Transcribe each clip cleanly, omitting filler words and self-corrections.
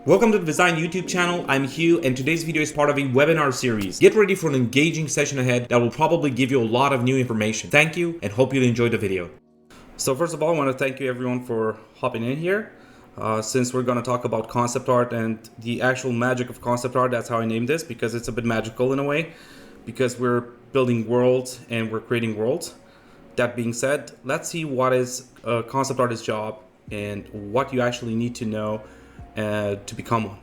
Welcome to the Design YouTube channel. I'm Hugh, and today's video is part of a webinar series. Get ready for an engaging session ahead that will probably give you a lot of new information. Thank you, and hope you enjoy the video. So first of all, I want to thank you everyone for hopping in here. Since we're going to talk about concept art and the actual magic of concept art, that's how I named this, because it's a bit magical in a way, because we're building worlds and we're creating worlds. That being said, let's see what is a concept artist's job and what you actually need to know to become one.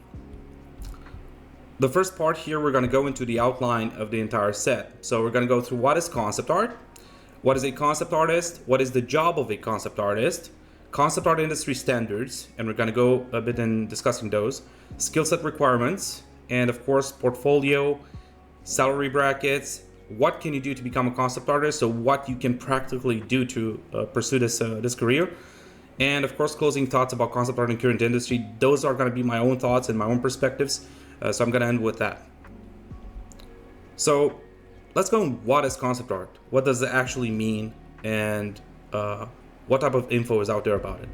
The first part here, we're going to go into the outline of the entire set. So we're going to go through what is concept art, what is a concept artist, what is the job of a concept artist, concept art industry standards, and we're going to go a bit in discussing those, skill set requirements, and of course portfolio, salary brackets, what can you do to become a concept artist, so what you can practically do to pursue this career. And of course, closing thoughts about concept art in current industry. Those are going to be my own thoughts and my own perspectives. So I'm going to end with that. So let's go on what is concept art? What does it actually mean? And what type of info is out there about it?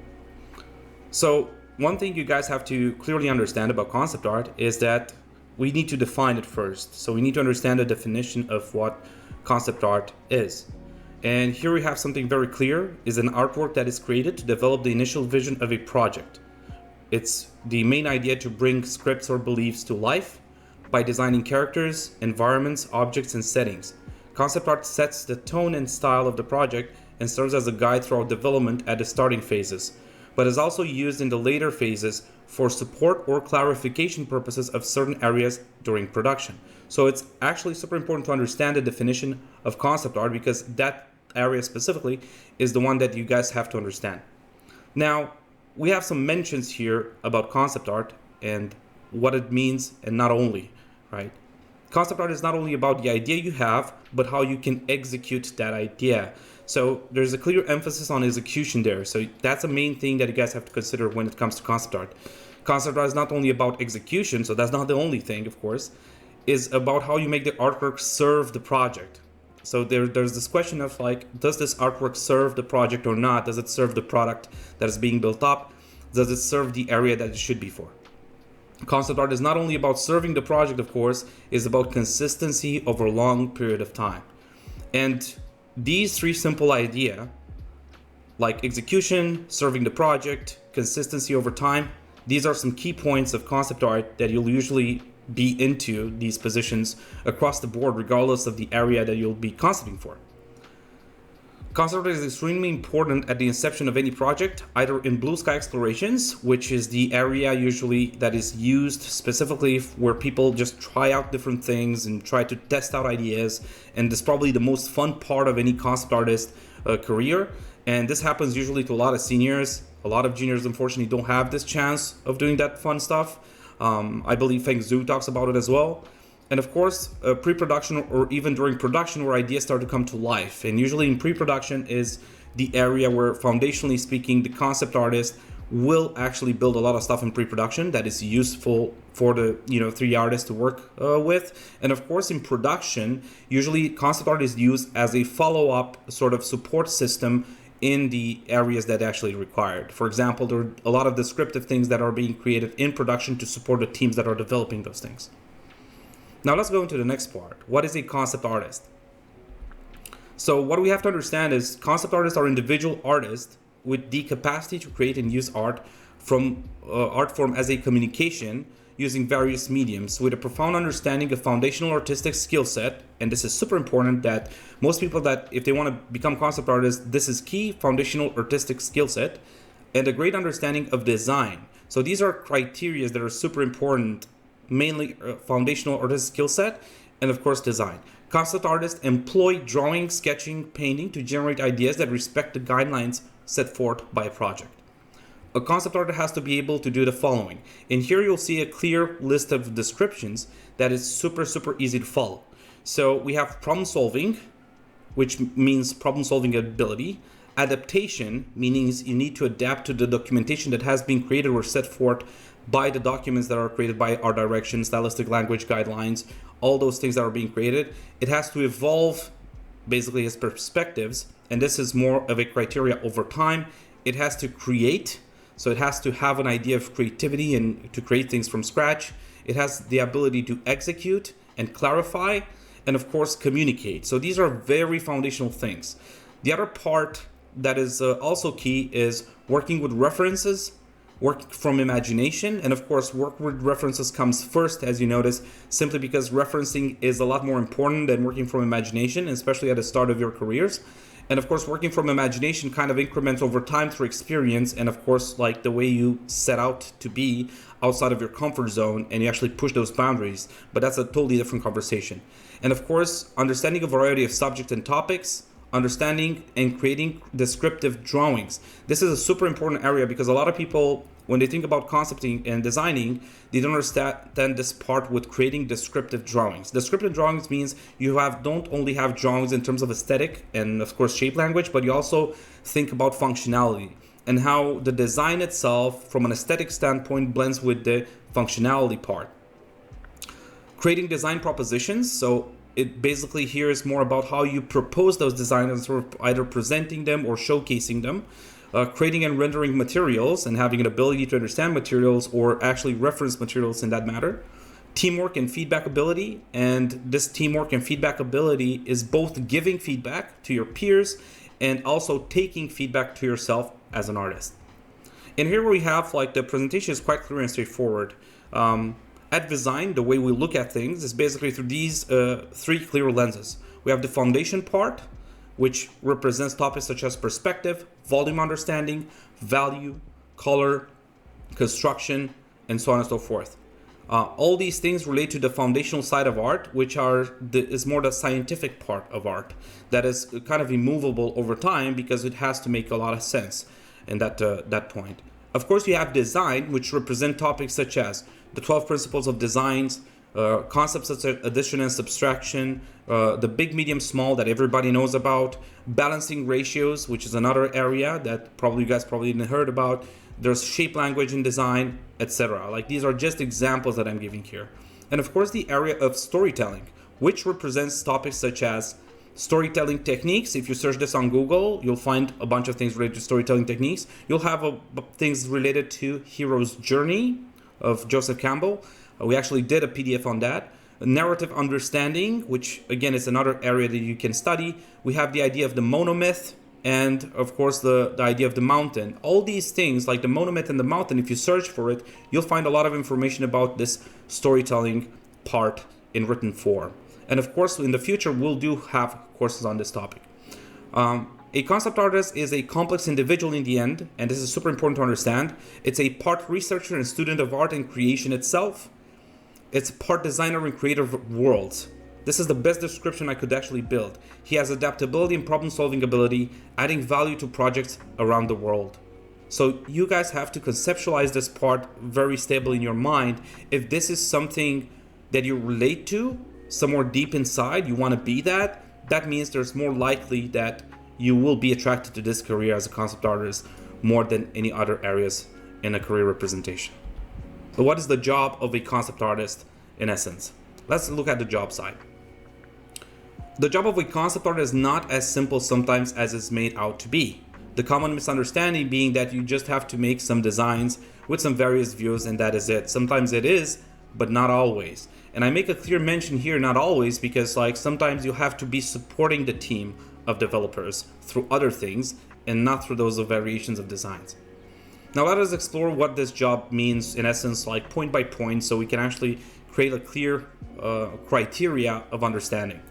So one thing you guys have to clearly understand about concept art is that we need to define it first. So we need to understand the definition of what concept art is. And here we have something very clear, is an artwork that is created to develop the initial vision of a project. It's the main idea to bring scripts or beliefs to life by designing characters, environments, objects, and settings. Concept art sets the tone and style of the project and serves as a guide throughout development at the starting phases, but is also used in the later phases for support or clarification purposes of certain areas during production. So it's actually super important to understand the definition of concept art, because that area specifically is the one that you guys have to understand. Now, we have some mentions here about concept art and what it means, and not only, right? Concept art is not only about the idea you have, but how you can execute that idea. So there's a clear emphasis on execution there. So that's a main thing that you guys have to consider when it comes to concept art. Concept art is not only about execution, so that's not the only thing, of course, is about how you make the artwork serve the project. So there's this question of like, does this artwork serve the project or not? Does it serve the product that is being built up? Does it serve the area that it should be for? Concept art is not only about serving the project, of course, it's about consistency over a long period of time. And these three simple ideas, like execution, serving the project, consistency over time, these are some key points of concept art that you'll usually be into these positions across the board, regardless of the area that you'll be concepting for. Concept art is extremely important at the inception of any project, either in blue sky explorations, which is the area usually that is used specifically where people just try out different things and try to test out ideas, and this is probably the most fun part of any concept artist career. And this happens usually to a lot of seniors. A lot of juniors unfortunately don't have this chance of doing that fun stuff. I believe Feng Zhu talks about it as well. And of course, pre-production or even during production, where ideas start to come to life. And usually in pre-production is the area where, foundationally speaking, the concept artist will actually build a lot of stuff in pre-production that is useful for the 3D artists to work with. And of course, in production, usually concept art is used as a follow-up sort of support system in the areas that actually required. For example, there are a lot of descriptive things that are being created in production to support the teams that are developing those things. Now let's go into the next part. What is a concept artist? So what we have to understand is concept artists are individual artists with the capacity to create and use art form as a communication using various mediums with a profound understanding of foundational artistic skill set. And this is super important, that most people, that if they want to become concept artists, this is key: foundational artistic skill set and a great understanding of design. So these are criteria that are super important, mainly foundational artistic skill set and of course design. Concept artists employ drawing, sketching, painting to generate ideas that respect the guidelines set forth by a project. A concept artist has to be able to do the following. And here you'll see a clear list of descriptions that is super easy to follow. So we have problem solving, which means problem solving ability. Adaptation, meaning you need to adapt to the documentation that has been created or set forth by the documents that are created by art direction, stylistic language guidelines, all those things that are being created. It has to evolve basically as perspectives, and this is more of a criteria over time. It has to create. So it has to have an idea of creativity and to create things from scratch. It has the ability to execute and clarify, and of course communicate. So these are very foundational things. The other part that is also key is working with references, work from imagination, and of course work with references comes first, as you notice, simply because referencing is a lot more important than working from imagination, especially at the start of your careers. And of course working from imagination kind of increments over time through experience, and of course like the way you set out to be outside of your comfort zone and you actually push those boundaries, but that's a totally different conversation. And of course understanding a variety of subjects and topics, understanding and creating descriptive drawings. This is a super important area because a lot of people, when they think about concepting and designing, they don't understand this part with creating descriptive drawings. Descriptive drawings means you don't only have drawings in terms of aesthetic and of course shape language, but you also think about functionality and how the design itself from an aesthetic standpoint blends with the functionality part. Creating design propositions. So it basically here is more about how you propose those designs and sort of either presenting them or showcasing them. Creating and rendering materials and having an ability to understand materials or actually reference materials in that matter. Teamwork and feedback ability. And this teamwork and feedback ability is both giving feedback to your peers and also taking feedback to yourself as an artist. And here we have like the presentation is quite clear and straightforward. At design, the way we look at things is basically through these three clear lenses. We have the foundation part, which represents topics such as perspective, volume understanding, value, color, construction, and so on and so forth. All these things relate to the foundational side of art, which is more the scientific part of art that is kind of immovable over time because it has to make a lot of sense in that point. Of course, you have design, which represent topics such as the 12 principles of designs, concepts such as addition and subtraction, the big, medium, small that everybody knows about, balancing ratios, which is another area that you guys didn't heard about. There's shape language in design, etc. Like these are just examples that I'm giving here. And of course, the area of storytelling, which represents topics such as storytelling techniques. If you search this on Google, you'll find a bunch of things related to storytelling techniques. You'll have things related to Hero's Journey of Joseph Campbell. We actually did a PDF on that. Narrative understanding, which again is another area that you can study. We have the idea of the monomyth and of course the idea of the mountain. All these things like the monomyth and the mountain, if you search for it, you'll find a lot of information about this storytelling part in written form. And of course, in the future, we'll have courses on this topic. A concept artist is a complex individual in the end, and this is super important to understand. It's a part researcher and student of art and creation itself. It's part designer and creator of worlds. This is the best description I could actually build. He has adaptability and problem-solving ability, adding value to projects around the world. So you guys have to conceptualize this part very stable in your mind. If this is something that you relate to, somewhere deep inside, you want to be that means there's more likely that you will be attracted to this career as a concept artist more than any other areas in a career representation. So what is the job of a concept artist in essence? Let's look at the job side. The job of a concept artist is not as simple sometimes as it's made out to be. The common misunderstanding being that you just have to make some designs with some various views and that is it. Sometimes it is, but not always. And I make a clear mention here, not always, because like sometimes you have to be supporting the team of developers through other things and not through those variations of designs. Now let us explore what this job means in essence, like point by point, so we can actually create a clear criteria of understanding.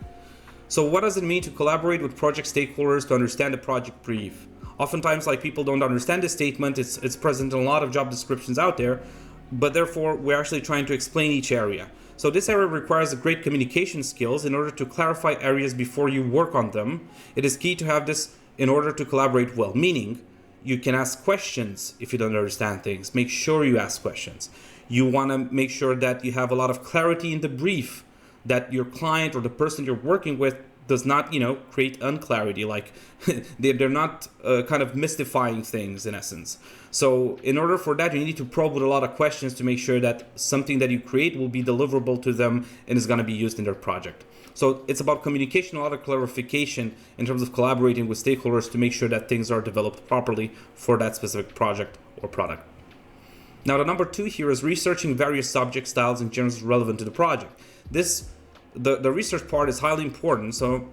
So what does it mean to collaborate with project stakeholders to understand the project brief? Oftentimes, like people don't understand this statement. It's present in a lot of job descriptions out there, but therefore we're actually trying to explain each area. So this area requires great communication skills in order to clarify areas before you work on them. It is key to have this in order to collaborate well, meaning you can ask questions if you don't understand things. Make sure you ask questions. You want to make sure that you have a lot of clarity in the brief, that your client or the person you're working with does not, create unclarity. Like they're not kind of mystifying things in essence. So in order for that, you need to probe with a lot of questions to make sure that something that you create will be deliverable to them and is going to be used in their project. So it's about communication, a lot of clarification in terms of collaborating with stakeholders to make sure that things are developed properly for that specific project or product. Now, the number 2 here is researching various subject styles and genres relevant to the project. The research part is highly important. So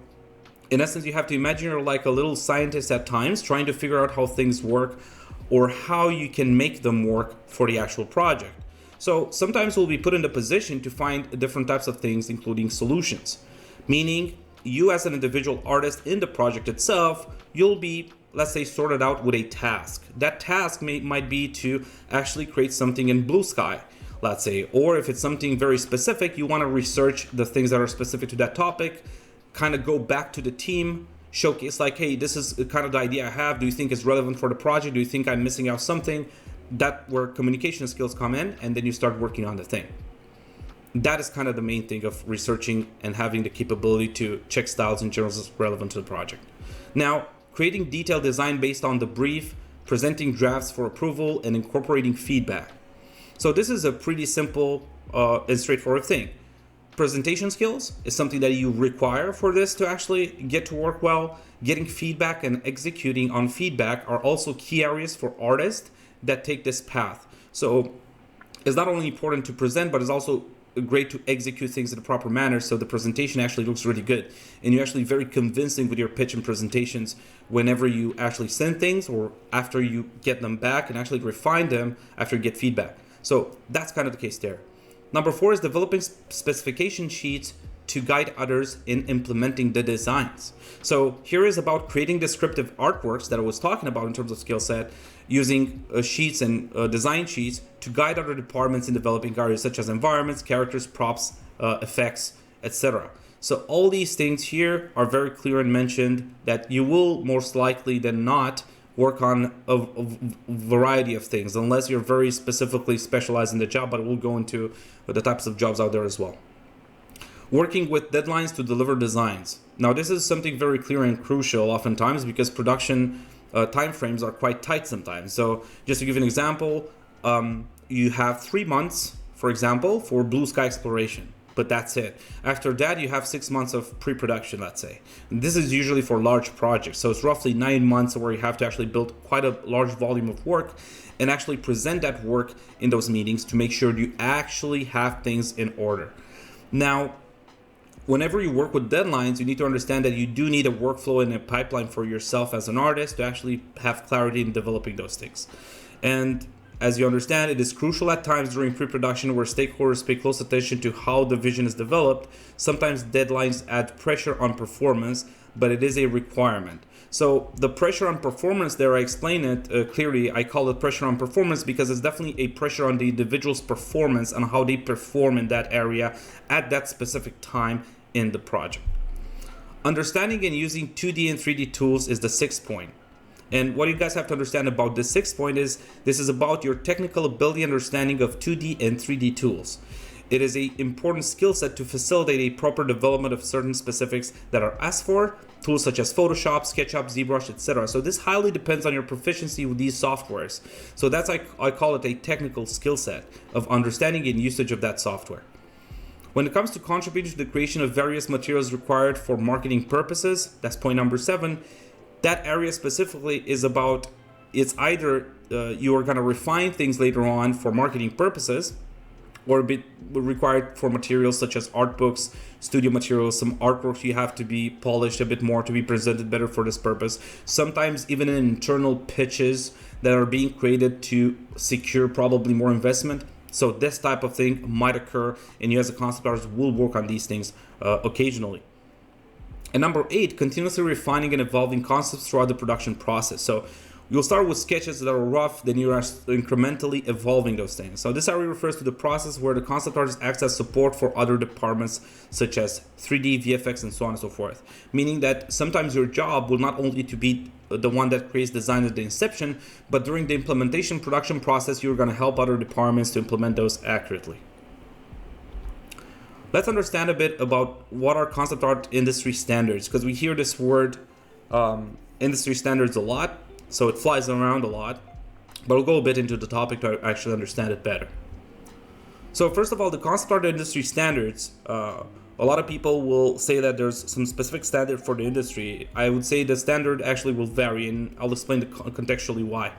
in essence, you have to imagine you're like a little scientist at times trying to figure out how things work or how you can make them work for the actual project. So sometimes we'll be put in the position to find different types of things, including solutions, meaning you as an individual artist in the project itself, you'll be, let's say, sorted out with a task. That task might be to actually create something in blue sky, let's say, or if it's something very specific, you want to research the things that are specific to that topic, kind of go back to the team, showcase like, hey, this is kind of the idea I have. Do you think it's relevant for the project? Do you think I'm missing out something? That where communication skills come in, and then you start working on the thing. That is kind of the main thing of researching and having the capability to check styles and genres relevant to the project. Now, creating detailed design based on the brief, presenting drafts for approval, and incorporating feedback. So this is a pretty simple and straightforward thing. Presentation skills is something that you require for this to actually get to work well. Getting feedback and executing on feedback are also key areas for artists that take this path. So it's not only important to present, but it's also great to execute things in a proper manner so the presentation actually looks really good and you're actually very convincing with your pitch and presentations whenever you actually send things or after you get them back and actually refine them after you get feedback. So that's kind of the case there. Number 4 is developing specification sheets to guide others in implementing the designs. So here is about creating descriptive artworks that I was talking about in terms of skill set, using sheets and design sheets to guide other departments in developing areas such as environments, characters, props, effects, etc. So all these things here are very clear and mentioned that you will most likely than not work on a variety of things unless you're very specifically specialized in the job, but we'll go into the types of jobs out there as well. Working with deadlines to deliver designs. Now this is something very clear and crucial oftentimes because production timeframes are quite tight sometimes. So just to give you an example, you have 3 months, for example, for blue sky exploration, but that's it. After that, you have 6 months of pre-production, let's say. And this is usually for large projects. So it's roughly 9 months where you have to actually build quite a large volume of work and actually present that work in those meetings to make sure you actually have things in order. Now, whenever you work with deadlines, you need to understand that you do need a workflow and a pipeline for yourself as an artist to actually have clarity in developing those things. And as you understand, it is crucial at times during pre-production where stakeholders pay close attention to how the vision is developed. Sometimes deadlines add pressure on performance, but it is a requirement. So the pressure on performance there, I explain it clearly. I call it pressure on performance because it's definitely a pressure on the individual's performance and how they perform in that area at that specific time in the project. Understanding and using 2D and 3D tools is the 6th point. And what you guys have to understand about this 6th point is this is about your technical ability understanding of 2D and 3D tools. It is an important skill set to facilitate a proper development of certain specifics that are asked for, tools such as Photoshop, SketchUp, ZBrush, etc. So this highly depends on your proficiency with these softwares. So that's I call it a technical skill set of understanding and usage of that software. When it comes to contributing to the creation of various materials required for marketing purposes, that's point number 7, that area specifically is about, it's either you are going to refine things later on for marketing purposes or be required for materials such as art books, studio materials, some artworks you have to be polished a bit more to be presented better for this purpose. Sometimes even in internal pitches that are being created to secure probably more investment. So this type of thing might occur and you as a concept artist will work on these things occasionally. And number 8, continuously refining and evolving concepts throughout the production process. So you'll start with sketches that are rough, then you are incrementally evolving those things. So this area refers to the process where the concept artist acts as support for other departments such as 3D, VFX, and so on and so forth. Meaning that sometimes your job will not only to be the one that creates design at the inception, but during the implementation production process, you're going to help other departments to implement those accurately. Let's understand a bit about what are concept art industry standards, because we hear this word industry standards a lot, so it flies around a lot, but we'll go a bit into the topic to actually understand it better. So first of all, the concept art industry standards, a lot of people will say that there's some specific standard for the industry. I would say the standard actually will vary, and I'll explain contextually why.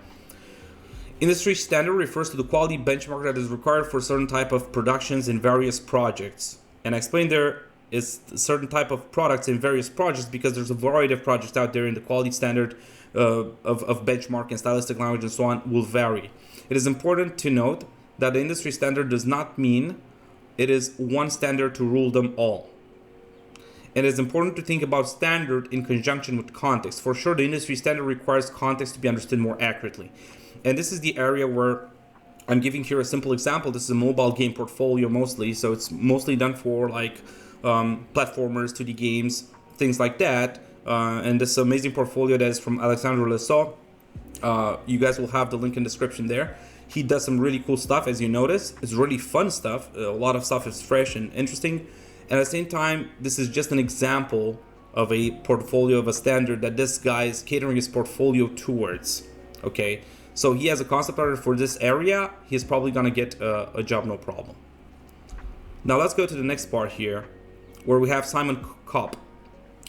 Industry standard refers to the quality benchmark that is required for certain type of productions in various projects. And I explained there is a certain type of products in various projects because there's a variety of projects out there, and the quality standard of benchmark and stylistic language and so on will vary. It is important to note that the industry standard does not mean it is one standard to rule them all. It is important to think about standard in conjunction with context. For sure, the industry standard requires context to be understood more accurately. And this is the area where I'm giving here a simple example. This is a mobile game portfolio mostly, so it's mostly done for like platformers, 2D games, things like that. And this amazing portfolio that is from Alexandre Lessot. You guys will have the link in the description there. He does some really cool stuff, as you notice. It's really fun stuff. A lot of stuff is fresh and interesting. And at the same time, this is just an example of a portfolio of a standard that this guy is catering his portfolio towards. Okay, so he has a concept art for this area. He's probably gonna get a job, no problem. Now let's go to the next part here, where we have Simon Kopp.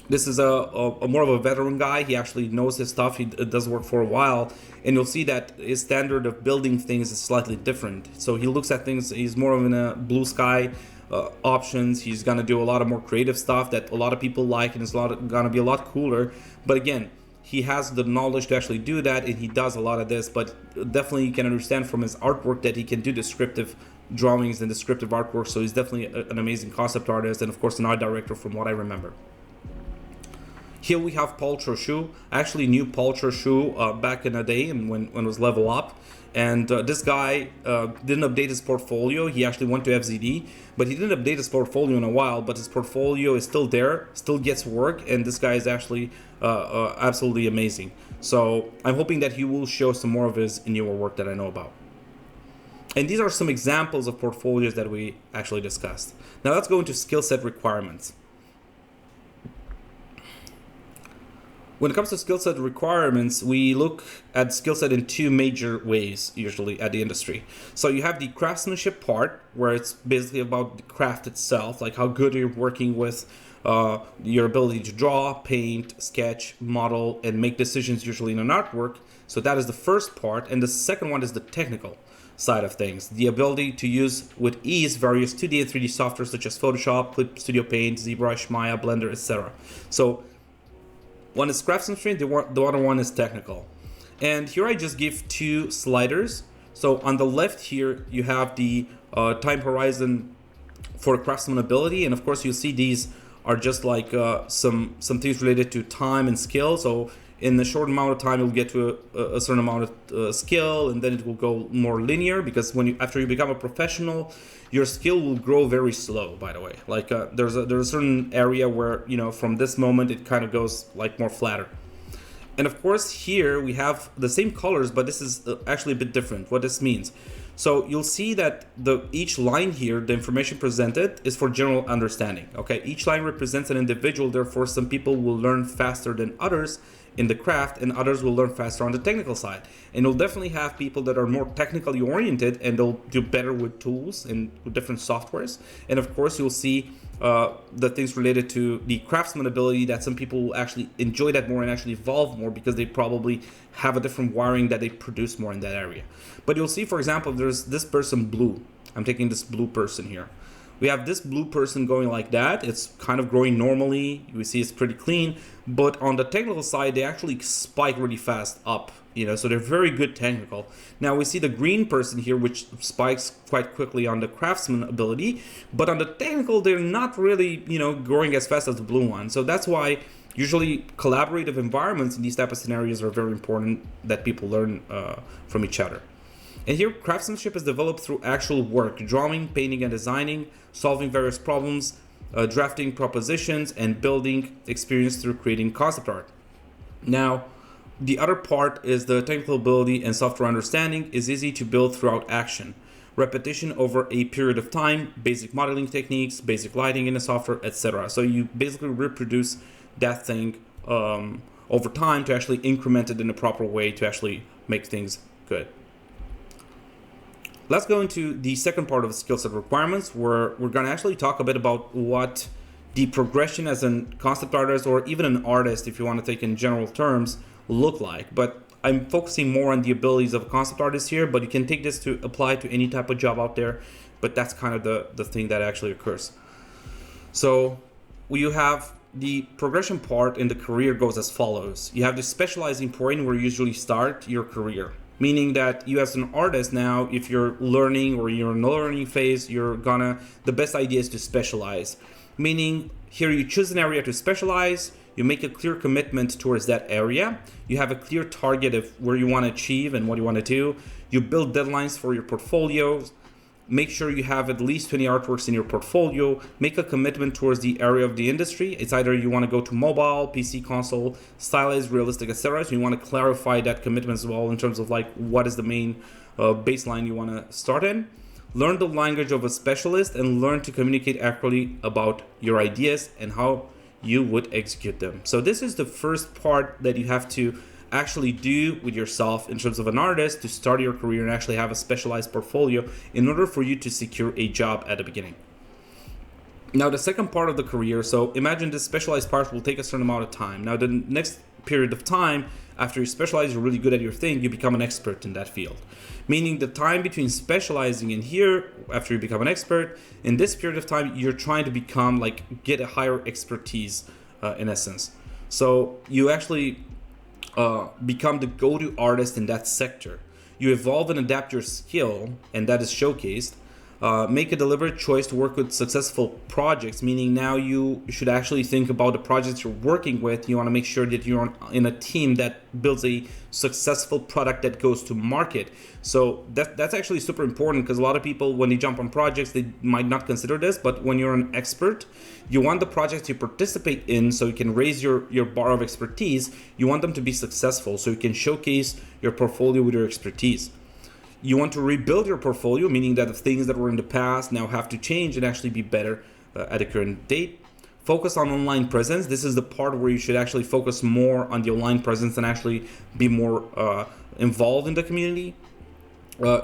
This is a more of a veteran guy. He actually knows his stuff. He does work for a while, and you'll see that his standard of building things is slightly different. So he looks at things. He's more of in a blue sky options. He's gonna do a lot of more creative stuff that a lot of people like, and it's gonna be a lot cooler. But again, he has the knowledge to actually do that, and he does a lot of this. But definitely, you can understand from his artwork that he can do descriptive drawings and descriptive artwork. So he's definitely an amazing concept artist, and of course, an art director, from what I remember. Here we have Paul Trochu. I actually knew Paul Trochu back in the day, and when it was Level Up. And this guy didn't update his portfolio. He actually went to FZD, but he didn't update his portfolio in a while. But his portfolio is still there, still gets work, and this guy is actually absolutely amazing. So I'm hoping that he will show some more of his newer work that I know about. And these are some examples of portfolios that we actually discussed. Now let's go into skill set requirements. When it comes to skill set requirements, we look at skill set in two major ways, usually at the industry. So you have the craftsmanship part, where it's basically about the craft itself, like how good you're working with your ability to draw, paint, sketch, model, and make decisions usually in an artwork. So that is the first part. And the second one is the technical side of things, the ability to use with ease various 2D and 3D software such as Photoshop, Clip Studio Paint, ZBrush, Maya, Blender, etc. So one is craftsmanship, the other one is technical. And here I just give two sliders. So on the left here, you have the time horizon for craftsman ability. And of course, you see these are just like some things related to time and skill. So in a short amount of time, you'll get to a certain amount of skill, and then it will go more linear, because after you become a professional, your skill will grow very slow, by the way. Like there's a certain area where, you know, from this moment, it kind of goes like more flatter. And of course, here we have the same colors, but this is actually a bit different. What this means. So you'll see that each line here, the information presented, is for general understanding. Okay, each line represents an individual. Therefore, some people will learn faster than others in the craft, and others will learn faster on the technical side. And you'll definitely have people that are more technically oriented, and they'll do better with tools and with different softwares. And of course, you'll see the things related to the craftsman ability, that some people will actually enjoy that more and actually evolve more, because they probably have a different wiring that they produce more in that area. But you'll see, for example, there's this person blue. I'm taking this blue person here. We have this blue person going like that. It's kind of growing normally. We see it's pretty clean. But on the technical side, they actually spike really fast up. You know, so they're very good technical. Now we see the green person here, which spikes quite quickly on the craftsman ability. But on the technical, they're not really, you know, growing as fast as the blue one. So that's why usually collaborative environments in these type of scenarios are very important, that people learn from each other. And here, craftsmanship is developed through actual work, drawing, painting, and designing, solving various problems, drafting propositions, and building experience through creating concept art. Now, the other part is the technical ability and software understanding is easy to build throughout action. repetition over a period of time, basic modeling techniques, basic lighting in the software, etc. So you basically reproduce that thing over time to actually increment it in a proper way to actually make things good. Let's go into the second part of the skill set requirements, where we're going to actually talk a bit about what the progression as a concept artist, or even an artist, if you want to take in general terms, look like. But I'm focusing more on the abilities of a concept artist here, but you can take this to apply to any type of job out there. But that's kind of the thing that actually occurs. So you have the progression part in the career goes as follows. You have the specializing point where you usually start your career. Meaning that you as an artist now, if you're learning or you're in the learning phase, the best idea is to specialize. Meaning here you choose an area to specialize, you make a clear commitment towards that area, you have a clear target of where you want to achieve and what you want to do, you build deadlines for your portfolios, make sure you have at least 20 artworks in your portfolio, make a commitment towards the area of the industry. It's either you want to go to mobile, PC, console, stylized, realistic, etc. So you want to clarify that commitment as well in terms of like what is the main baseline you want to start in. Learn the language of a specialist and learn to communicate accurately about your ideas and how you would execute them. So this is the first part that you have to actually do with yourself in terms of an artist to start your career and actually have a specialized portfolio in order for you to secure a job at the beginning. Now the second part of the career, so imagine this specialized part will take a certain amount of time. Now the next period of time, after you specialize, you're really good at your thing, you become an expert in that field. Meaning the time between specializing in here, after you become an expert, in this period of time, you're trying to become get a higher expertise in essence. So you actually become the go-to artist in that sector. You evolve and adapt your skill, and that is showcased. Make a deliberate choice to work with successful projects, meaning now you should actually think about the projects you're working with. You want to make sure that you're in a team that builds a successful product that goes to market. So that's actually super important, because a lot of people, when they jump on projects, they might not consider this, but when you're an expert, you want the projects you participate in, so you can raise your bar of expertise. You want them to be successful so you can showcase your portfolio with your expertise. You want to rebuild your portfolio, meaning that the things that were in the past now have to change and actually be better at the current date. Focus on online presence. This is the part where you should actually focus more on the online presence and actually be more involved in the community.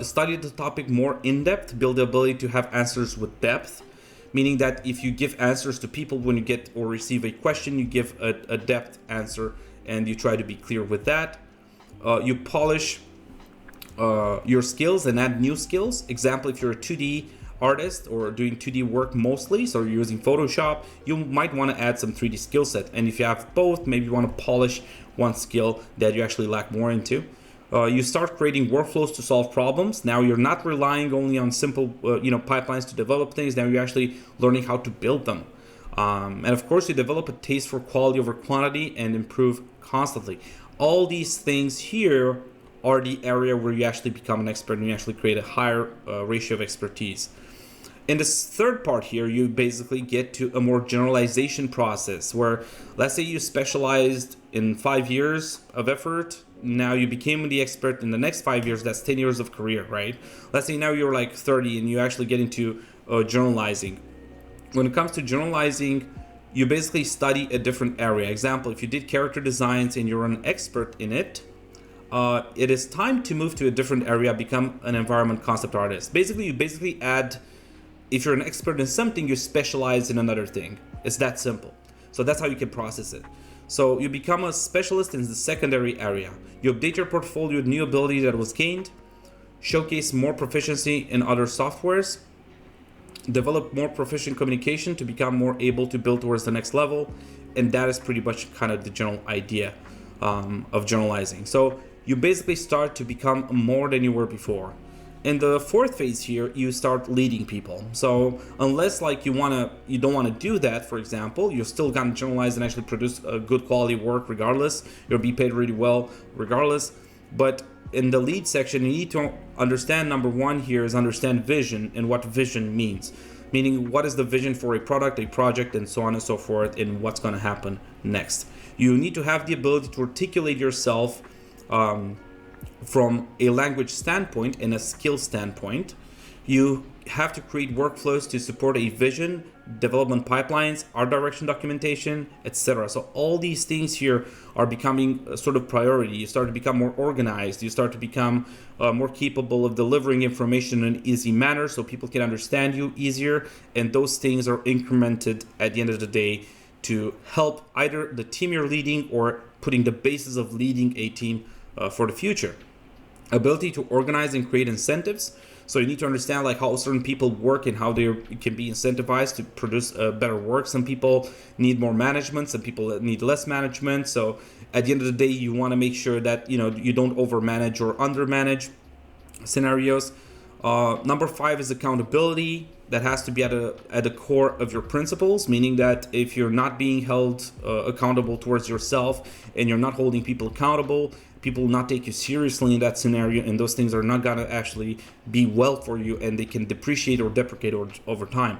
Study the topic more in depth, build the ability to have answers with depth, meaning that if you give answers to people when you get or receive a question, you give a depth answer and you try to be clear with that. You polish your skills and add new skills. Example, if you're a 2D artist or doing 2D work mostly, so you're using Photoshop, you might want to add some 3D skill set. And if you have both, maybe you want to polish one skill that you actually lack more into. You start creating workflows to solve problems. Now you're not relying only on simple pipelines to develop things. Now you're actually learning how to build them. And of course, you develop a taste for quality over quantity and improve constantly. All these things here are the area where you actually become an expert and you actually create a higher ratio of expertise. In this third part here, you basically get to a more generalization process where, let's say you specialized in 5 years of effort. Now you became the expert in the next 5 years. That's 10 years of career, right? Let's say now you're like 30 and you actually get into generalizing. When it comes to generalizing, you basically study a different area. Example, if you did character designs and you're an expert in it, it is time to move to a different area, become an environment concept artist. Basically, you add, if you're an expert in something, you specialize in another thing. It's that simple. So that's how you can process it. So you become a specialist in the secondary area. You update your portfolio with new ability that was gained, showcase more proficiency in other softwares, develop more proficient communication to become more able to build towards the next level. And that is pretty much kind of the general idea of generalizing. So you basically start to become more than you were before. In the fourth phase here, you start leading people. So unless you don't want to do that, for example, you're still gonna generalize and actually produce a good quality work regardless. You'll be paid really well regardless. But in the lead section, you need to understand, number one here is understand vision and what vision means. Meaning, what is the vision for a product, a project, and so on and so forth, and what's gonna happen next. You need to have the ability to articulate yourself from a language standpoint and a skill standpoint. You have to create workflows to support a vision, development pipelines, art direction documentation, etc. So all these things here are becoming a sort of priority. You start to become more organized. You start to become more capable of delivering information in an easy manner so people can understand you easier. And those things are incremented at the end of the day to help either the team you're leading or putting the basis of leading a team for the future. Ability to organize and create incentives. So you need to understand like how certain people work and how they can be incentivized to produce better work. Some people need more management, some people need less management. So at the end of the day, you want to make sure that you don't overmanage or undermanage scenarios. Number 5 is accountability. That has to be at the core of your principles, meaning that if you're not being held accountable towards yourself and you're not holding people accountable, people will not take you seriously in that scenario, and those things are not going to actually be well for you, and they can depreciate or deprecate over time.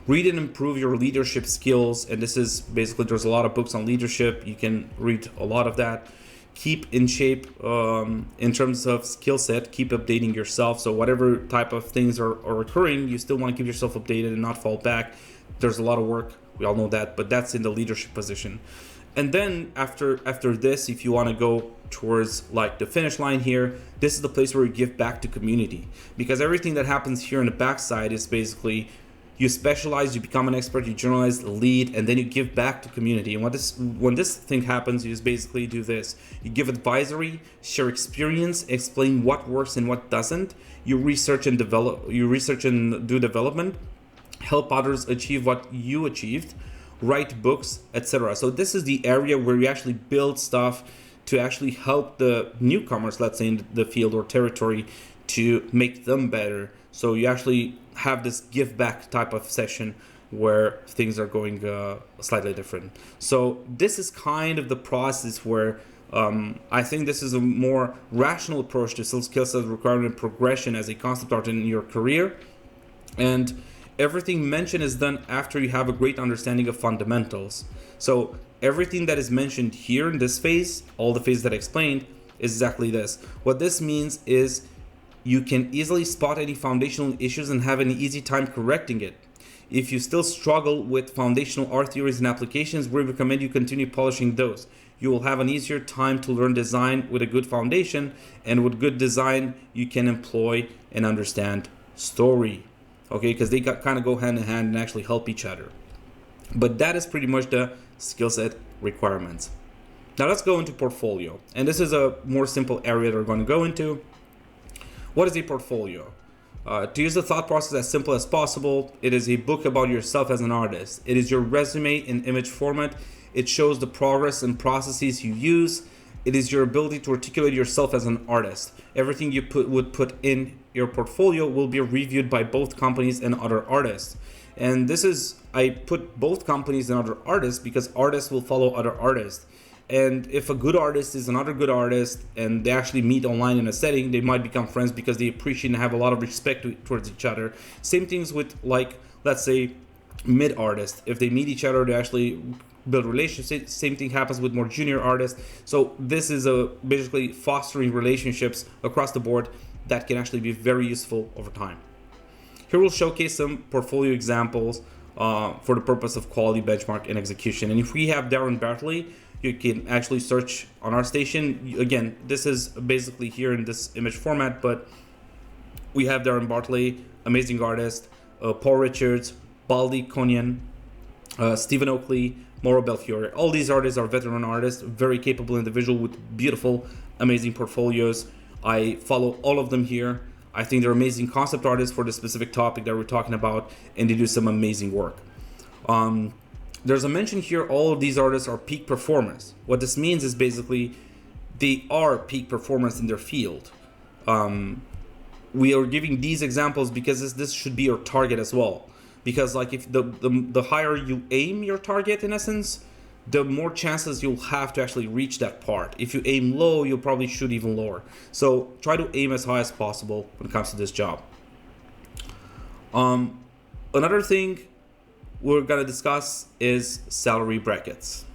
Read and improve your leadership skills, and this is basically, there's a lot of books on leadership. You can read a lot of that. Keep in shape in terms of skill set. Keep updating yourself. So whatever type of things are occurring, you still want to keep yourself updated and not fall back. There's a lot of work. We all know that, but that's in the leadership position. And then after this, if you want to go towards like the finish line here, this is the place where you give back to community, because everything that happens here in the backside is basically you specialize, you become an expert, you generalize, lead, and then you give back to community. And when this thing happens, you just basically do this. You give advisory, share experience, explain what works and what doesn't. You research and do development, help others achieve what you achieved, write books, etc. So this is the area where you actually build stuff to actually help the newcomers, let's say in the field or territory, to make them better. So you actually have this give back type of session where things are going slightly different. So this is kind of the process where I think this is a more rational approach to Skillset Requirement progression as a concept art in your career. And everything mentioned is done after you have a great understanding of fundamentals. So everything that is mentioned here in this phase, all the phases that I explained, is exactly this. What this means is you can easily spot any foundational issues and have an easy time correcting it. If you still struggle with foundational art theories and applications, we recommend you continue polishing those. You will have an easier time to learn design with a good foundation, and with good design, you can employ and understand story. Okay, because they kind of go hand in hand and actually help each other. But that is pretty much the skill set requirements. Now let's go into portfolio. And this is a more simple area that we're going to go into. What is a portfolio? To use the thought process as simple as possible, it is a book about yourself as an artist. It is your resume in image format. It shows the progress and processes you use. It is your ability to articulate yourself as an artist. Everything you would put in your portfolio will be reviewed by both companies and other artists. And this is, I put both companies and other artists because artists will follow other artists. And if a good artist is another good artist and they actually meet online in a setting, they might become friends because they appreciate and have a lot of respect towards each other. Same things with, like, let's say mid artists. If they meet each other, they actually build relationships. Same thing happens with more junior artists. So this is basically fostering relationships across the board that can actually be very useful over time. Here we'll showcase some portfolio examples for the purpose of quality benchmark and execution. And if we have Darren Bartley, you can actually search on our station. Again, this is basically here in this image format, but we have Darren Bartley, amazing artist, Paul Richards, Baldy Konyan, Stephen Oakley, Mauro Belfiore. All these artists are veteran artists, very capable individual with beautiful, amazing portfolios. I follow all of them here. I think they're amazing concept artists for the specific topic that we're talking about, and they do some amazing work. There's a mention here, all of these artists are peak performers. What this means is basically they are peak performers in their field. We are giving these examples because this should be your target as well. Because like if the higher you aim your target, in essence, the more chances you'll have to actually reach that part. If you aim low, you'll probably shoot even lower. So try to aim as high as possible when it comes to this job. Another thing we're going to discuss is salary brackets.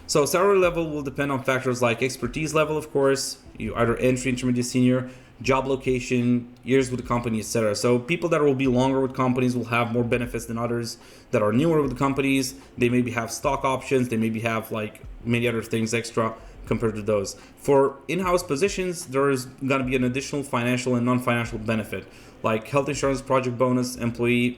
So salary level will depend on factors like expertise level, of course, you either entry, intermediate, senior, job location, years with the company, etc. So people that will be longer with companies will have more benefits than others that are newer with the companies. They maybe have stock options, they maybe have like many other things extra compared to those. For in-house positions, there is going to be an additional financial and non-financial benefit, like health insurance, project bonus, employee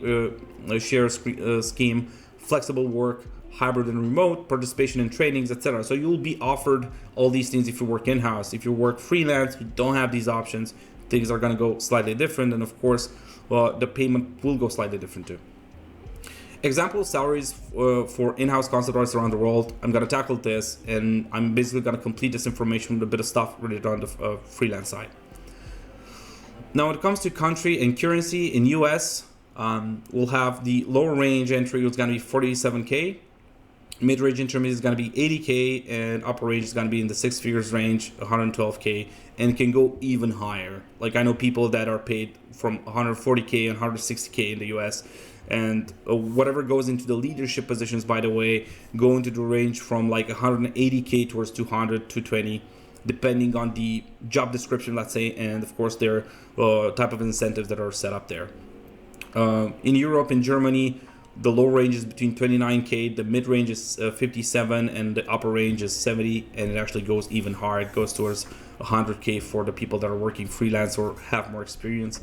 share scheme, flexible work, hybrid and remote, participation in trainings, etc. So you'll be offered all these things if you work in-house. If you work freelance, you don't have these options. Things are going to go slightly different, and of course, the payment will go slightly different too. Example salaries for in-house concept artists around the world. I'm going to tackle this, and I'm basically going to complete this information with a bit of stuff related on the freelance side. Now, when it comes to country and currency, in US, we'll have the lower range entry, it's going to be 47K. Mid-range intermediate is going to be 80K, and upper range is going to be in the six figures range, 112K, and can go even higher. Like I know people that are paid from 140K and 160K in the US, and whatever goes into the leadership positions, by the way, go into the range from like 180K towards 200, 220, depending on the job description, let's say, and of course their type of incentives that are set up there. In Europe, in Germany, the low range is between 29K, the mid range is 57, and the upper range is 70, and it actually goes even higher. It goes towards 100K for the people that are working freelance or have more experience.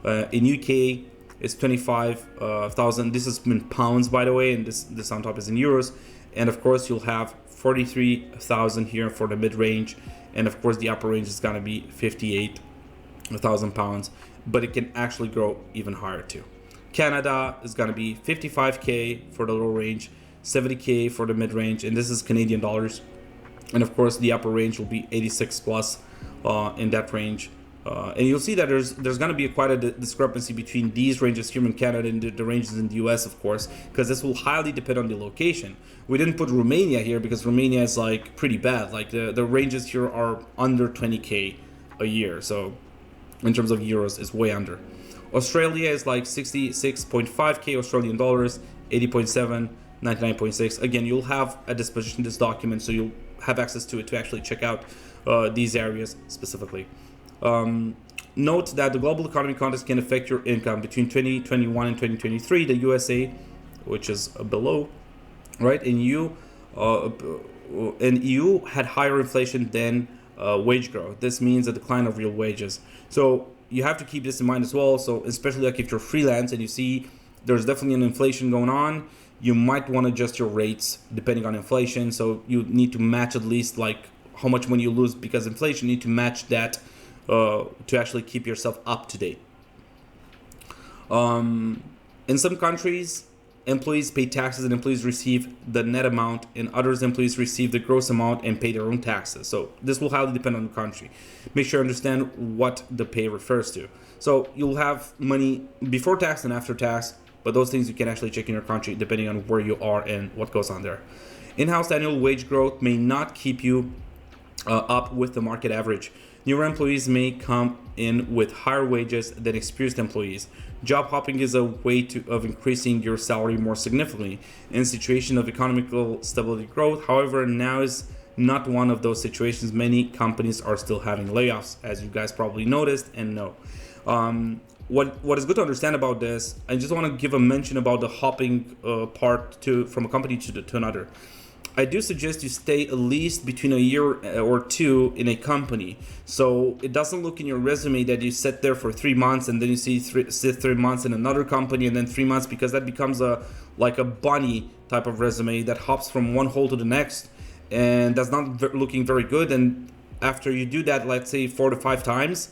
In UK, it's 25,000. This is in pounds, by the way, and this on top is in euros. And of course, you'll have 43,000 here for the mid range, and of course, the upper range is gonna be 58,000 pounds, but it can actually grow even higher too. Canada is going to be 55K for the low range, 70K for the mid range, and this is Canadian dollars. And of course, the upper range will be 86 plus in that range. And you'll see that there's going to be quite a discrepancy between these ranges here in Canada and the ranges in the US, of course, because this will highly depend on the location. We didn't put Romania here because Romania is like pretty bad. Like the ranges here are under 20K a year. So in terms of euros, it's way under. Australia is like 66.5K Australian dollars, 80.7, 99.6. Again, you'll have at disposition this document, so you'll have access to it to actually check out these areas specifically. Note that the global economy context can affect your income between 2021 and 2023. The USA, which is below, right? In EU had higher inflation than wage growth. This means a decline of real wages. So you have to keep this in mind as well. So especially like if you're freelance and you see there's definitely an inflation going on, you might want to adjust your rates depending on inflation. So you need to match at least like how much money you lose because inflation. You need to match that to actually keep yourself up to date. In some countries, employees pay taxes and employees receive the net amount. In others, employees receive the gross amount and pay their own taxes. So this will highly depend on the country. Make sure you understand what the pay refers to. So you'll have money before tax and after tax, but those things you can actually check in your country depending on where you are and what goes on there. In-house annual wage growth may not keep you up with the market average. Newer employees may come in with higher wages than experienced employees. Job hopping is a way of increasing your salary more significantly in a situation of economical stability growth. However, now is not one of those situations. Many companies are still having layoffs, as you guys probably noticed and know. What is good to understand about this, I just want to give a mention about the hopping part from a company to another. I do suggest you stay at least between a year or two in a company. So it doesn't look in your resume that you sit there for 3 months and then you sit 3 months in another company and then 3 months, because that becomes like a bunny type of resume that hops from one hole to the next, and that's not looking very good. And after you do that, let's say 4 to 5 times,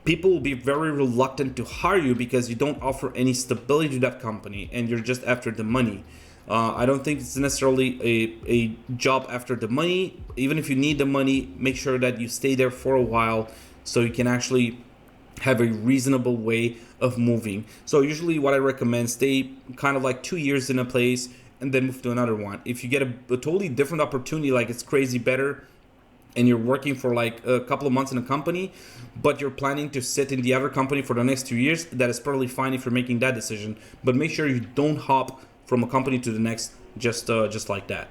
people will be very reluctant to hire you because you don't offer any stability to that company and you're just after the money. I don't think it's necessarily a job after the money. Even if you need the money, make sure that you stay there for a while so you can actually have a reasonable way of moving. So usually what I recommend, stay kind of like 2 years in a place and then move to another one. If you get a totally different opportunity, like it's crazy better, and you're working for like a couple of months in a company, but you're planning to sit in the other company for the next 2 years, that is perfectly fine if you're making that decision. But make sure you don't hop from a company to the next just like that.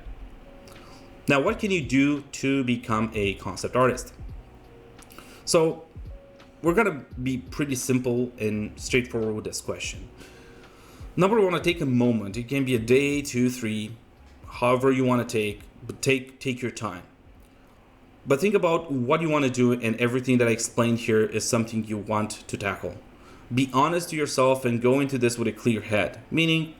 Now, what can you do to become a concept artist? So we're gonna be pretty simple and straightforward with this question. Number one, take a moment. It can be a day, 2, 3, however you want to take, but take your time. But think about what you want to do, and everything that I explained here is something you want to tackle. Be honest to yourself and go into this with a clear head, meaning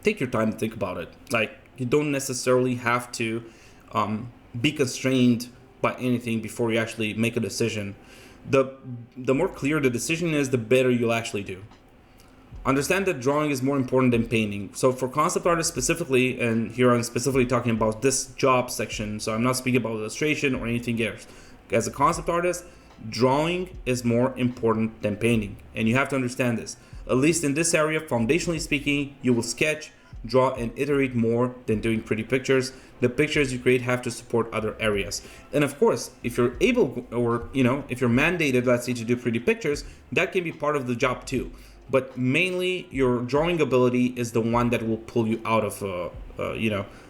take your time to think about it. Like, you don't necessarily have to be constrained by anything before you actually make a decision. The more clear the decision is, the better you'll actually do. Understand that drawing is more important than painting. So for concept artists specifically, and here I'm specifically talking about this job section, so I'm not speaking about illustration or anything else. As a concept artist, drawing is more important than painting, and you have to understand this. At least in this area, foundationally speaking, you will sketch, draw, and iterate more than doing pretty pictures. The pictures you create have to support other areas. And of course, if you're able, or if you're mandated, let's say, to do pretty pictures, that can be part of the job too. But mainly, your drawing ability is the one that will pull you out of,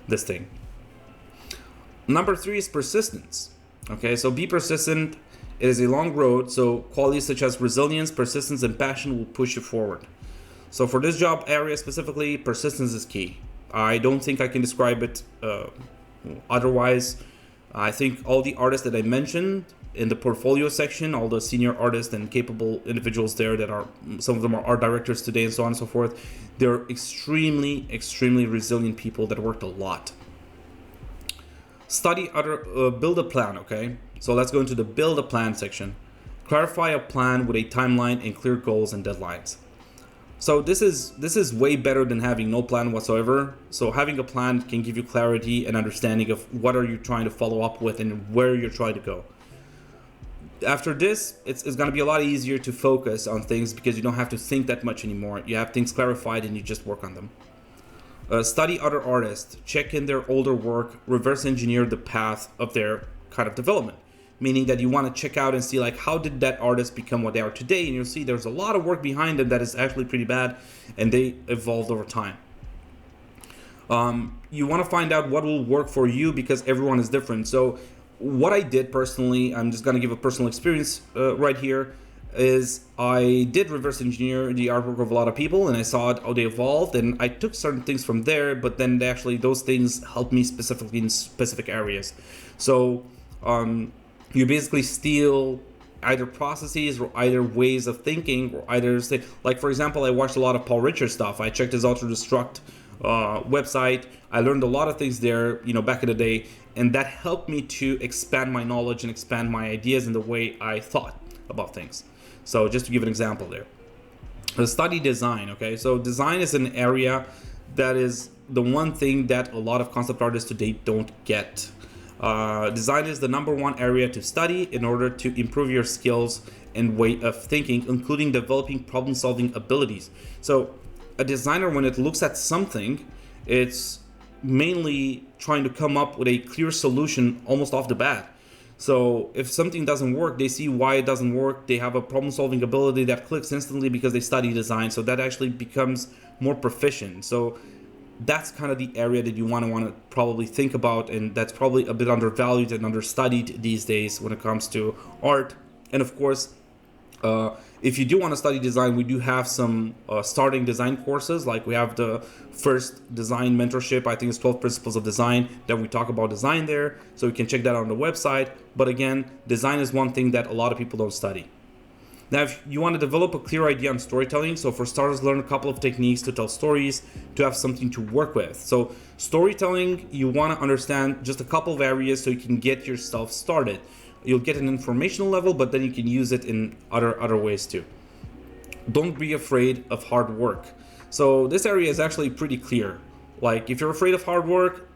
this thing. Number 3 is persistence. Okay, so be persistent. It is a long road, so qualities such as resilience, persistence, and passion will push you forward. So for this job area specifically, persistence is key. I don't think I can describe it otherwise. I think all the artists that I mentioned in the portfolio section, all the senior artists and capable individuals there that are, some of them are art directors today and so on and so forth, they're extremely, extremely resilient people that worked a lot. Build a plan, okay? So let's go into the build a plan section. Clarify a plan with a timeline and clear goals and deadlines. So this is way better than having no plan whatsoever. So having a plan can give you clarity and understanding of what are you trying to follow up with and where you're trying to go. After this, it's going to be a lot easier to focus on things because you don't have to think that much anymore. You have things clarified and you just work on them. Study other artists, check in their older work, reverse engineer the path of their kind of development. Meaning that you want to check out and see, like, how did that artist become what they are today? And you'll see there's a lot of work behind them that is actually pretty bad, and they evolved over time. You want to find out what will work for you because everyone is different. So what I did personally, I'm just going to give a personal experience right here, is I did reverse engineer the artwork of a lot of people, and I saw how they evolved, and I took certain things from there, but then those things helped me specifically in specific areas. So you basically steal either processes or either ways of thinking, or either say, like, for example, I watched a lot of Paul Richards stuff. I checked his Auto Destruct website. I learned a lot of things there, back in the day, and that helped me to expand my knowledge and expand my ideas and the way I thought about things. So just to give an example there. Study design, okay? So design is an area that is the one thing that a lot of concept artists today don't get. Design is the number one area to study in order to improve your skills and way of thinking, including developing problem-solving abilities. So a designer, when it looks at something, it's mainly trying to come up with a clear solution almost off the bat. So if something doesn't work, they see why it doesn't work. They have a problem-solving ability that clicks instantly because they study design. So that actually becomes more proficient. So that's kind of the area that you want to probably think about, and that's probably a bit undervalued and understudied these days when it comes to art. And of course, if you do want to study design, we do have some starting design courses. Like we have the first design mentorship, I think it's 12 principles of design, that we talk about design there. So you can check that out on the website. But again, design is one thing that a lot of people don't study. Now, if you want to develop a clear idea on storytelling, so for starters, learn a couple of techniques to tell stories, to have something to work with. So storytelling, you want to understand just a couple of areas so you can get yourself started. You'll get an informational level, but then you can use it in other ways too. Don't be afraid of hard work. So this area is actually pretty clear. Like if you're afraid of hard work,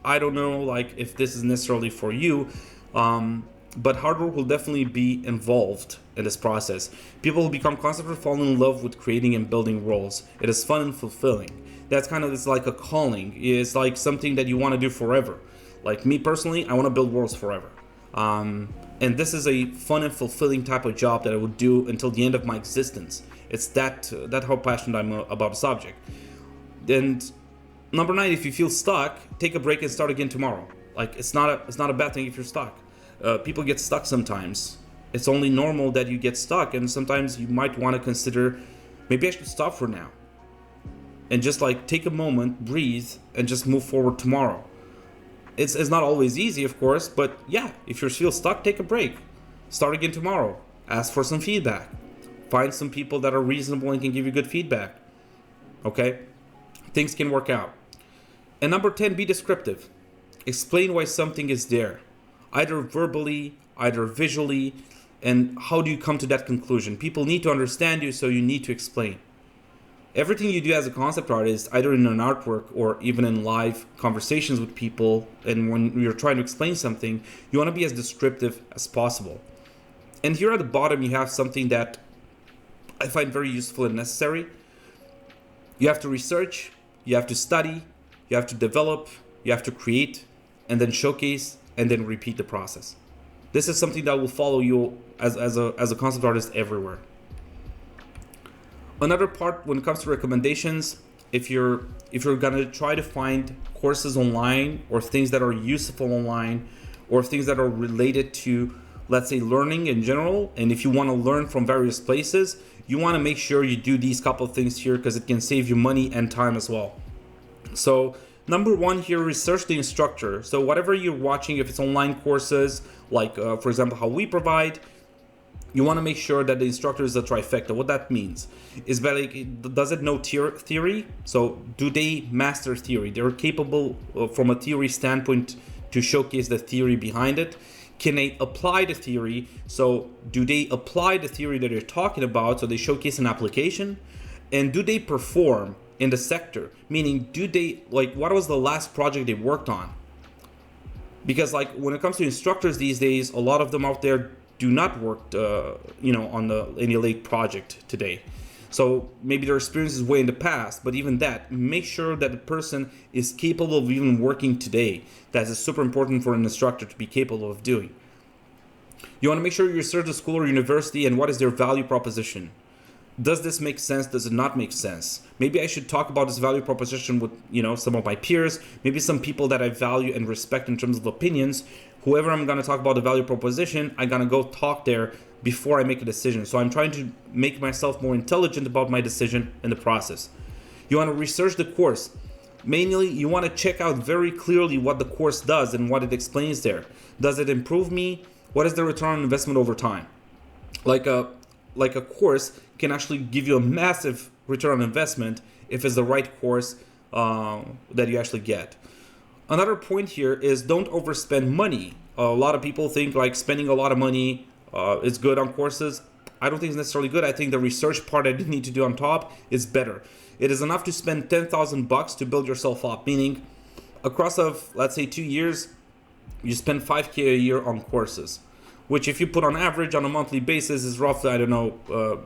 I don't know like if this is necessarily for you, but hard work will definitely be involved in this process. People who become constantly fall in love with creating and building worlds. It is fun and fulfilling. That's kind of, it's like a calling. It's like something that you want to do forever. Like me personally, I want to build worlds forever. And this is a fun and fulfilling type of job that I would do until the end of my existence. It's that how passionate I'm about the subject. And number 9, if you feel stuck, take a break and start again tomorrow. Like it's not a bad thing if you're stuck. People get stuck sometimes. It's only normal that you get stuck, and sometimes you might want to consider, maybe I should stop for now and just like take a moment, breathe, and just move forward tomorrow. It's not always easy, of course, but yeah, if you feel stuck, take a break. Start again tomorrow. Ask for some feedback. Find some people that are reasonable and can give you good feedback. Okay? Things can work out. And number 10, be descriptive. Explain why something is there, either verbally, either visually, and how do you come to that conclusion? People need to understand you, so you need to explain. Everything you do as a concept artist, either in an artwork or even in live conversations with people, and when you're trying to explain something, you want to be as descriptive as possible. And here at the bottom, you have something that I find very useful and necessary. You have to research, you have to study, you have to develop, you have to create, and then showcase, and then repeat the process. This is something that will follow you as a concept artist everywhere. Another part when it comes to recommendations, if you're gonna try to find courses online or things that are useful online or things that are related to, let's say, learning in general, and if you want to learn from various places, you want to make sure you do these couple of things here because it can save you money and time as well. So number 1 here, research the instructor. So whatever you're watching, if it's online courses, like for example, how we provide, you want to make sure that the instructor is a trifecta. What that means is that, like, does it know theory? So do they master theory? They're capable from a theory standpoint to showcase the theory behind it. Can they apply the theory? So do they apply the theory that they're talking about? So they showcase an application. And do they perform in the sector? Meaning, do they, like, what was the last project they worked on? Because like when it comes to instructors these days, a lot of them out there do not work, on any late project today. So maybe their experience is way in the past, but even that, make sure that the person is capable of even working today. That is super important for an instructor to be capable of doing. You want to make sure you research the school or university and what is their value proposition. Does this make sense? Does it not make sense? Maybe I should talk about this value proposition with, some of my peers, maybe some people that I value and respect in terms of opinions. Whoever I'm going to talk about the value proposition, I'm going to go talk there before I make a decision. So I'm trying to make myself more intelligent about my decision in the process. You want to research the course. Mainly, you want to check out very clearly what the course does and what it explains there. Does it improve me? What is the return on investment over time? Like a course can actually give you a massive return on investment if it's the right course that you actually get. Another point here is don't overspend money. A lot of people think like spending a lot of money is good on courses. I don't think it's necessarily good. I think the research part I need to do on top is better. It is enough to spend $10,000 to build yourself up, meaning across of, let's say, 2 years, you spend $5,000 a year on courses, which if you put on average on a monthly basis is roughly, I don't know,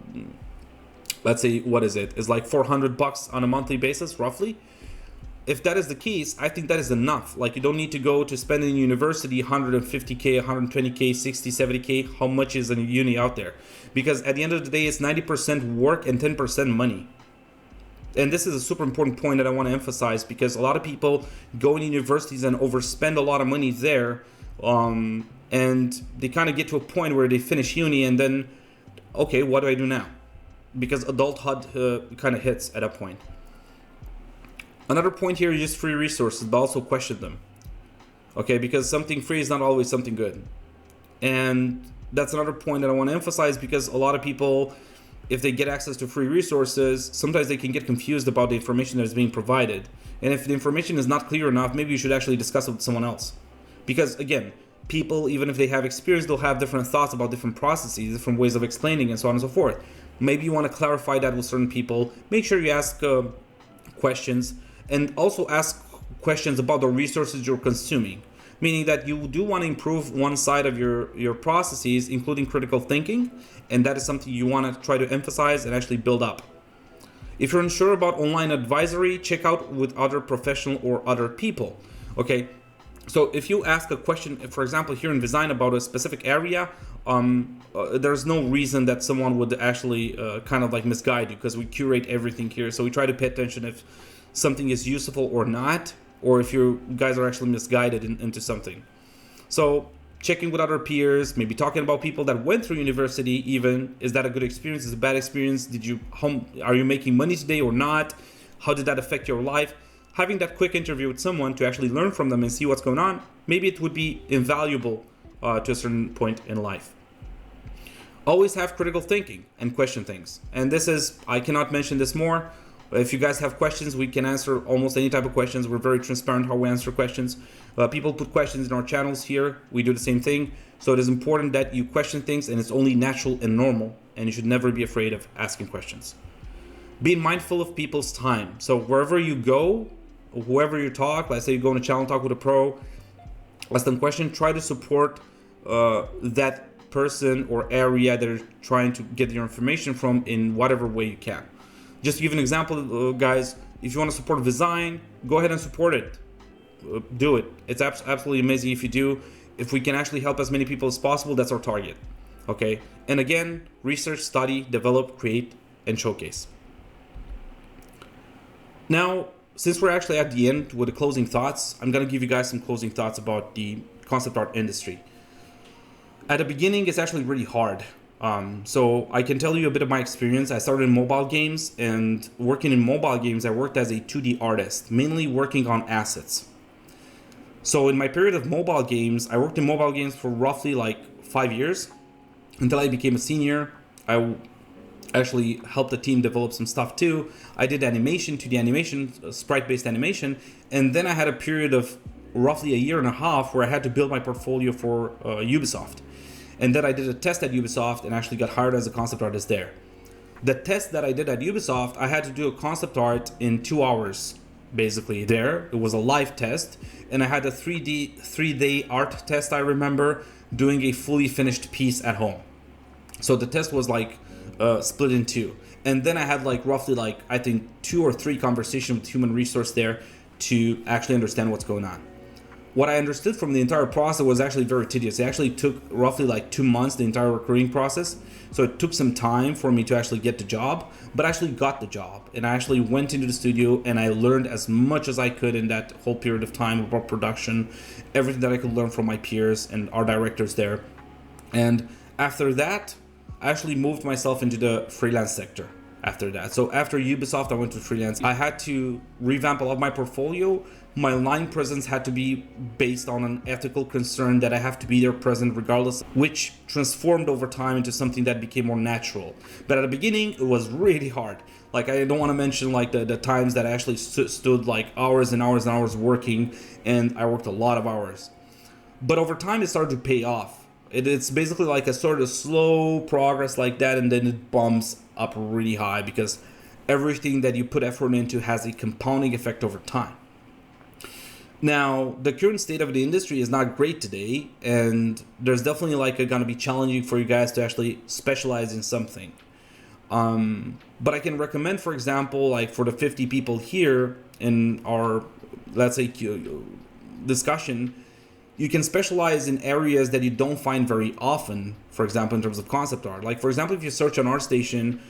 let's say, what is it? It's like $400 on a monthly basis, roughly. If that is the case, I think that is enough. Like, you don't need to go to spend in university $150,000, $120,000, $60,000, $70,000. How much is a uni out there? Because at the end of the day, it's 90% work and 10% money. And this is a super important point that I want to emphasize, because a lot of people go in universities and overspend a lot of money there, and they kind of get to a point where they finish uni and then, okay, what do I do now? Because adulthood kind of hits at a point. Another point here is just free resources, but also question them. Okay, because something free is not always something good. And that's another point that I want to emphasize, because a lot of people, if they get access to free resources, sometimes they can get confused about the information that is being provided. And if the information is not clear enough, maybe you should actually discuss it with someone else. Because again, people, even if they have experience, they'll have different thoughts about different processes, different ways of explaining, and so on and so forth. Maybe you want to clarify that with certain people. Make sure you ask questions, and also ask questions about the resources you're consuming. Meaning that you do want to improve one side of your processes, including critical thinking, and that is something you want to try to emphasize and actually build up. If you're unsure about online advisory, check out with other professional or other people. Okay, so if you ask a question, for example, here in design about a specific area, there's no reason that someone would actually kind of like misguide you, because we curate everything here. So we try to pay attention if something is useful or not, or if you guys are actually misguided into something. So checking with other peers, maybe talking about people that went through university even. Is that a good experience? Is it a bad experience? Are you making money today or not? How did that affect your life? Having that quick interview with someone to actually learn from them and see what's going on, maybe it would be invaluable to a certain point in life. Always have critical thinking and question things. And I cannot mention this more. If you guys have questions, we can answer almost any type of questions. We're very transparent how we answer questions. People put questions in our channels here. We do the same thing. So it is important that you question things, and it's only natural and normal, and you should never be afraid of asking questions. Be mindful of people's time. So wherever you go, whoever you talk, let's say you go on a channel talk with a pro, ask them question, try to support that person or area that you're trying to get your information from in whatever way you can. Just to give an example, guys, if you want to support design, go ahead and support it. Do it. It's absolutely amazing if you do. If we can actually help as many people as possible, that's our target. Okay? And again, research, study, develop, create, and showcase. Now, since we're actually at the end with the closing thoughts, I'm going to give you guys some closing thoughts about the concept art industry. At the beginning, it's actually really hard. So I can tell you a bit of my experience. I started in mobile games, and working in mobile games, I worked as a 2D artist, mainly working on assets. So in my period of mobile games, I worked in mobile games for roughly like 5 years until I became a senior. I actually helped the team develop some stuff too. I did animation, 2D animation, sprite-based animation, and then I had a period of roughly a year and a half where I had to build my portfolio for Ubisoft. And then I did a test at Ubisoft and actually got hired as a concept artist there. The test that I did at Ubisoft, I had to do a concept art in 2 hours, basically there. It was a live test, and I had a 3-day art test, I remember, doing a fully finished piece at home. So the test was like split in two. And then I had like roughly like, I think 2 or 3 conversations with human resource there to actually understand what's going on. What I understood from the entire process was actually very tedious. It actually took roughly like 2 months, the entire recruiting process. So it took some time for me to actually get the job, but I actually got the job. And I actually went into the studio and I learned as much as I could in that whole period of time about production, everything that I could learn from my peers and our directors there. And after that, I actually moved myself into the freelance sector after that. So after Ubisoft, I went to freelance. I had to revamp a lot of my portfolio. My line presence had to be based on an ethical concern that I have to be there present regardless, which transformed over time into something that became more natural. But at the beginning, it was really hard. Like, I don't want to mention like the times that I actually stood like hours and hours and hours working, and I worked a lot of hours. But over time, it started to pay off. It's basically like a sort of slow progress like that, and then it bumps up really high because everything that you put effort into has a compounding effect over time. Now, the current state of the industry is not great today, and there's definitely like going to be challenging for you guys to actually specialize in something. But I can recommend, for example, like for the 50 people here in our, let's say, discussion, you can specialize in areas that you don't find very often, for example, in terms of concept art. Like, for example, if you search on ArtStation,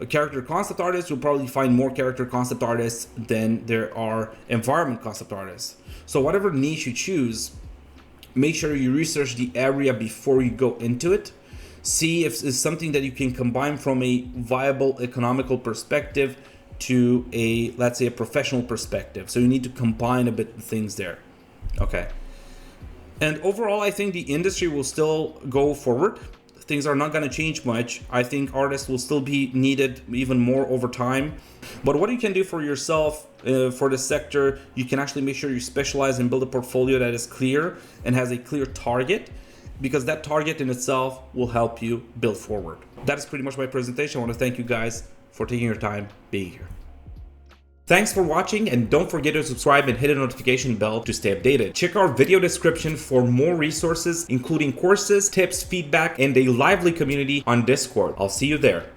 character concept artists, you'll probably find more character concept artists than there are environment concept artists. So whatever niche you choose, make sure you research the area before you go into it. See if it's something that you can combine from a viable economical perspective to a, let's say, a professional perspective. So you need to combine a bit of things there. Okay. And overall, I think the industry will still go forward. Things are not going to change much. I think artists will still be needed even more over time. But what you can do for yourself, for the sector, you can actually make sure you specialize and build a portfolio that is clear and has a clear target, because that target in itself will help you build forward. That is pretty much my presentation. I want to thank you guys for taking your time being here. Thanks for watching, and don't forget to subscribe and hit the notification bell to stay updated. Check our video description for more resources, including courses, tips, feedback, and a lively community on Discord. I'll see you there.